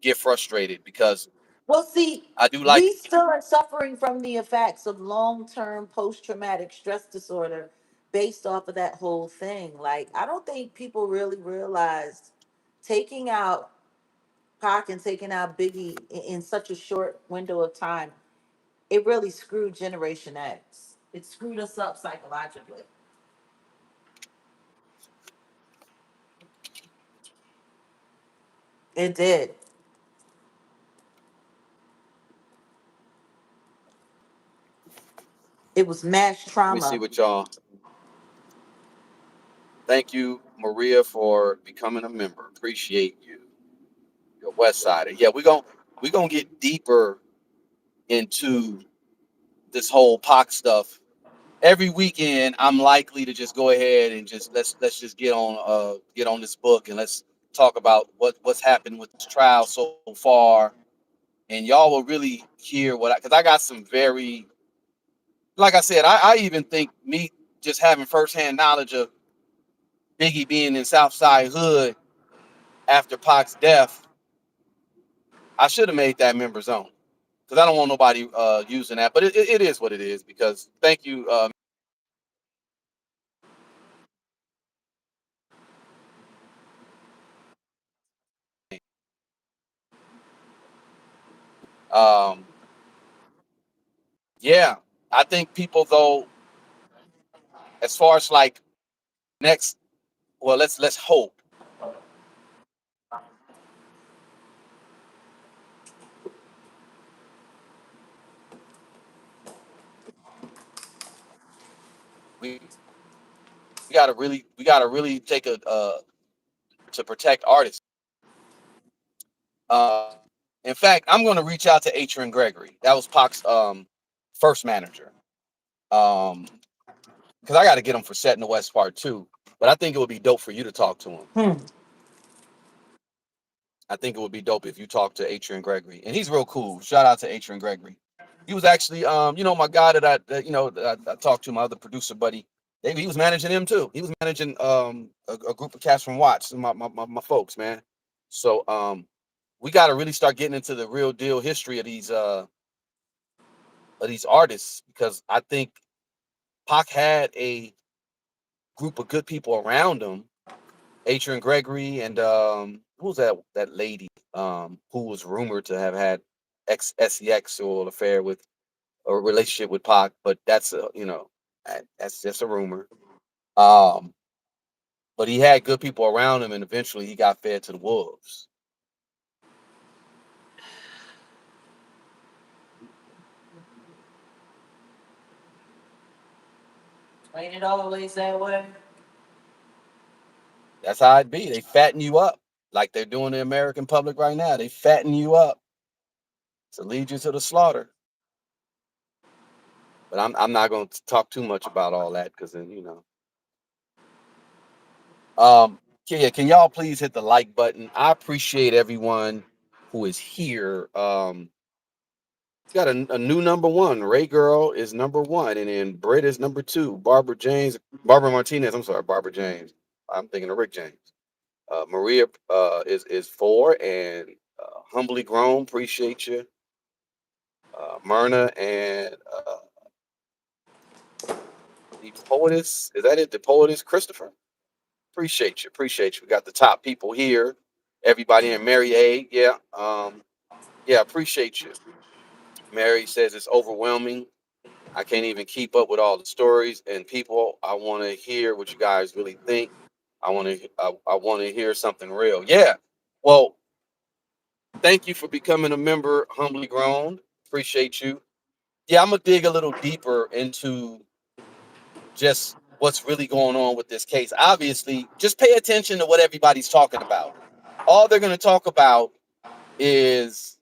get frustrated because Well, see, I do like, we still are suffering from the effects of long term post traumatic stress disorder based off of that whole thing. Like, I don't think people really realized taking out Pac and taking out Biggie in such a short window of time, it really screwed Generation X. It screwed us up psychologically. It did. It was mass let me see trauma. what y'all. Thank you, Maria, for becoming a member. Appreciate you. You're a West Sider. Yeah, we're gonna get deeper into this whole Pac stuff. Every weekend, I'm likely to just go ahead and just let's just get on this book and let's talk about what's happened with this trial so far, and y'all will really hear what because I got some very, like I said, I even think me just having firsthand knowledge of Biggie being in Southside Hood after Pac's death, I should have made that member zone because I don't want nobody using that, but it is what it is. Because thank you, um, yeah, I think people though, as far as like next, well, let's hope we we gotta really take a to protect artists. Uh, in fact, I'm gonna reach out to Adrian Gregory. That was Pac's first manager. Um, because I got to get him for Setting the West Part 2. But I think it would be dope for you to talk to him. Hmm. I think it would be dope if you talk to Adrian Gregory, and he's real cool. Shout out to Adrian Gregory. He was actually, my guy that I talked to, my other producer buddy. He was managing them too. He was managing a group of cats from Watts, my folks, man. So we got to really start getting into the real deal history of these artists, because I think Pac had a group of good people around him. Adrian Gregory and who was that lady who was rumored to have had sexual affair with, or relationship with Pac, but that's that's just a rumor. Um, but he had good people around him, and eventually he got fed to the wolves. Ain't it always that way? That's how it be. They fatten you up like they're doing the American public right now. They fatten you up to lead you to the slaughter. But I'm not going to talk too much about all that, because then Um, yeah, can y'all please hit the like button? I appreciate everyone who is here. It's got a new number one. Ray Girl is number one, and then Britt is number two. Barbara Martinez. I'm sorry, Barbara James. I'm thinking of Rick James. Maria is four, and humbly grown. Appreciate you, Myrna, and the poetess. Is that it? The poetess, Christopher. Appreciate you. We got the top people here. Everybody in Mary A. Yeah. Yeah, appreciate you. Mary says it's overwhelming. I can't even keep up with all the stories and people. I want to hear what you guys really think. I want to hear something real. Yeah. Well, thank you for becoming a member, humbly grown. Appreciate you. Yeah, I'm gonna dig a little deeper into just what's really going on with this case. Obviously, just pay attention to what everybody's talking about. All they're gonna talk about is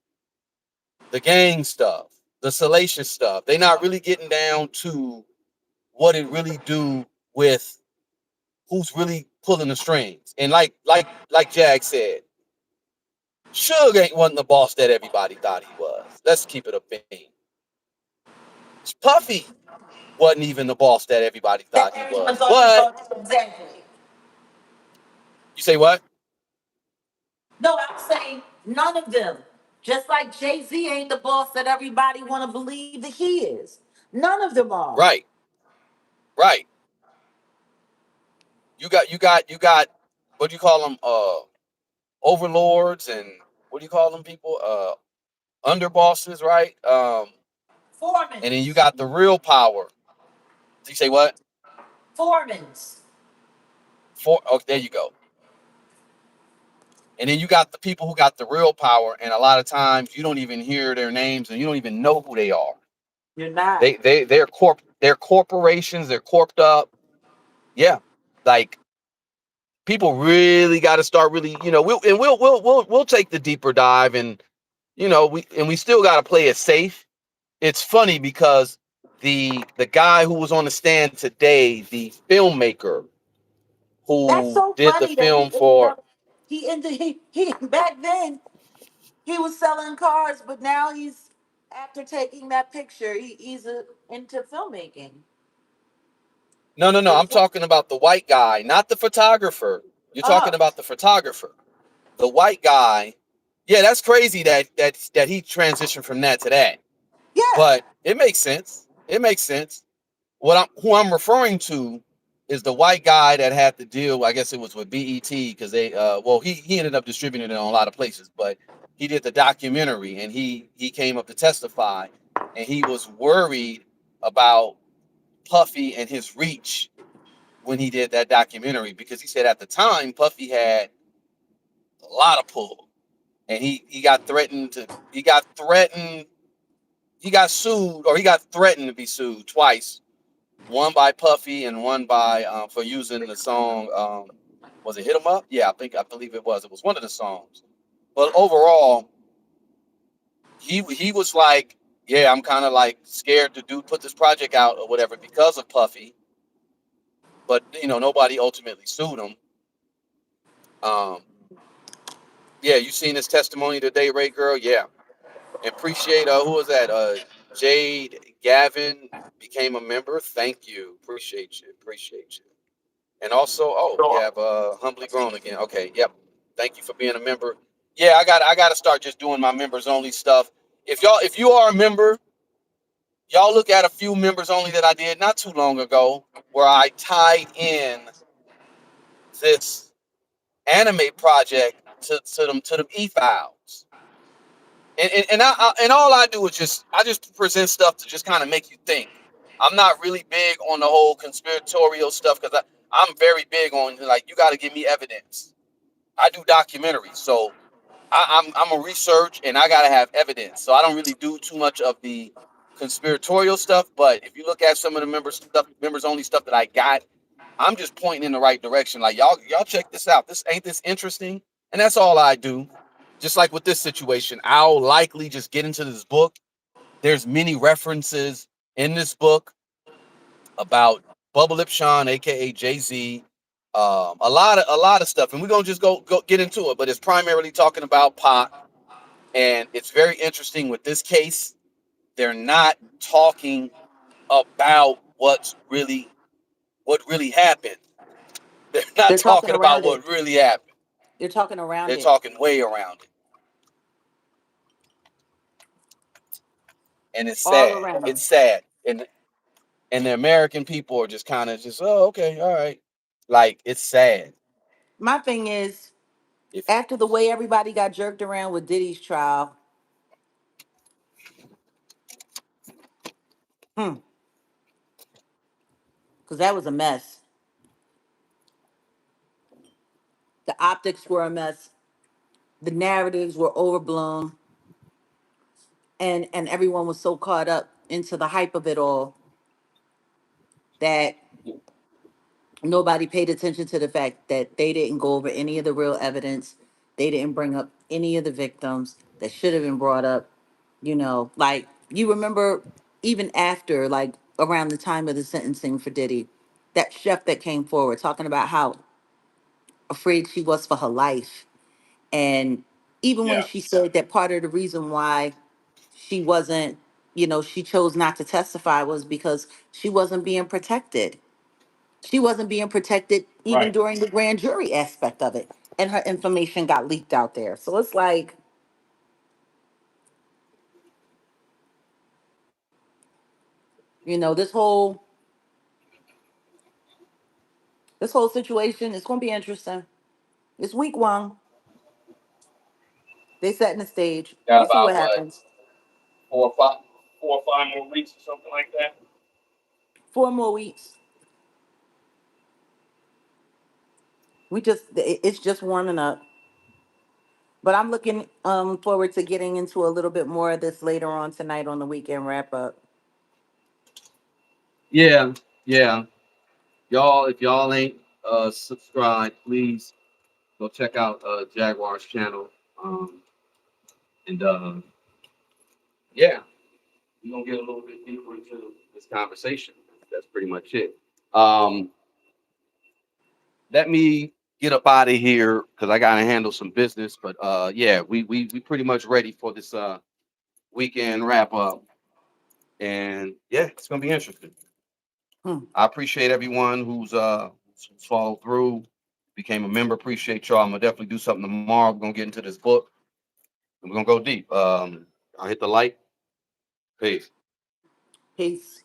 the gang stuff, the salacious stuff. They're not really getting down to what it really do with who's really pulling the strings. And like Jag said, Suge ain't wasn't the boss that everybody thought he was. Let's keep it a bean. Puffy wasn't even the boss that everybody That thought he everyone was. thought he But was. Exactly. you say what? No, I'm saying none of them. Just like Jay-Z ain't the boss that everybody want to believe that he is. None of them are. Right, right. You got what do you call them? Overlords, and what do you call them people? Underbosses, right? And then you Foremans. got the real power. You say what? Foremans. Oh, there you go. And then you got the people who got the real power, and a lot of times you don't even hear their names, and you don't even know who they are. You're not. They're corporations. They're corped up. Yeah, like people really got to start really, we'll take the deeper dive, and we still got to play it safe. It's funny because the guy who was on the stand today, the filmmaker That's who so did the funny that film for, he back then he was selling cars, but now he's after taking that picture, he's into filmmaking. no, I'm talking about the white guy, not the photographer. You're talking Oh, about the photographer, the white guy. Yeah, that's crazy that he transitioned from that to that. yeah. But it makes sense. It makes sense. Who I'm referring to is the white guy that had to deal. I guess it was with BET, because he ended up distributing it on a lot of places, but he did the documentary, and he came up to testify, and he was worried about Puffy and his reach when he did that documentary, because he said at the time Puffy had a lot of pull, and he got sued, or he got threatened to be sued twice. One by Puffy and one by for using the song. Was it "Hit 'Em Up"? Yeah, I believe it was. It was one of the songs. But overall, he was like, yeah, I'm kind of like scared to put this project out or whatever because of Puffy. But nobody ultimately sued him. Um, yeah, you seen his testimony today, Ray Girl? Yeah, and appreciate who was that? Jade Gavin became a member. Thank you. Appreciate you. Appreciate you. And also, oh, we have Humbly Grown again. Okay, yep. Thank you for being a member. Yeah, I gotta start just doing my members only stuff. If you are a member, y'all look at a few members only that I did not too long ago, where I tied in this anime project to them e-files. And all I do is I just present stuff to just kind of make you think. I'm not really big on the whole conspiratorial stuff because I'm very big on, like, you got to give me evidence. I do documentaries, so I'm a research and I gotta have evidence. So I don't really do too much of the conspiratorial stuff. But if you look at some of the members only stuff that I got, I'm just pointing in the right direction. Like, y'all check this out. This interesting, and that's all I do. Just like with this situation, I'll likely just get into this book. There's many references in this book about Bubba Lip Sean, aka Jay Z. A lot of stuff, and we're gonna just go get into it. But it's primarily talking about Pac, and it's very interesting with this case. They're not talking about what really happened. They're not They're talking talking about around it. what really happened. They're talking around They're it. talking way around it, and it's All sad. It's around. sad, and the American people are just kind of just, oh, okay, all right. Like, it's sad. My thing is, If after the way everybody got jerked around with Diddy's trial, because that was a mess. The optics were a mess. The narratives were overblown, and everyone was so caught up into the hype of it all that nobody paid attention to the fact that they didn't go over any of the real evidence. They didn't bring up any of the victims that should have been brought up. Like, you remember, even after, like, around the time of the sentencing for Diddy, that chef that came forward talking about how afraid she was for her life. And even when Yeah, she said that part of the reason why she wasn't, she chose not to testify was because she wasn't being protected. She wasn't being protected even right. during the grand jury aspect of it. And her information got leaked out there. So it's like, this whole situation is gonna be interesting. It's week one. They setting the stage. Got We'll see about what what, happens. 4 or 5 more weeks or something like that. 4 more weeks. It's just warming up. But I'm looking forward to getting into a little bit more of this later on tonight on the weekend wrap up. Yeah, yeah. Y'all, if y'all ain't subscribed, please go check out Jaguar's channel. And yeah, we're gonna get a little bit deeper into this conversation. That's pretty much it. Um, Let me get up out of here because I gotta handle some business. But yeah, we pretty much ready for this weekend wrap up. And yeah, it's gonna be interesting. Hmm. I appreciate everyone who's followed through, became a member. Appreciate y'all. I'm gonna definitely do something tomorrow. We're gonna get into this book and we're gonna go deep. I'll hit the like. Peace. Peace.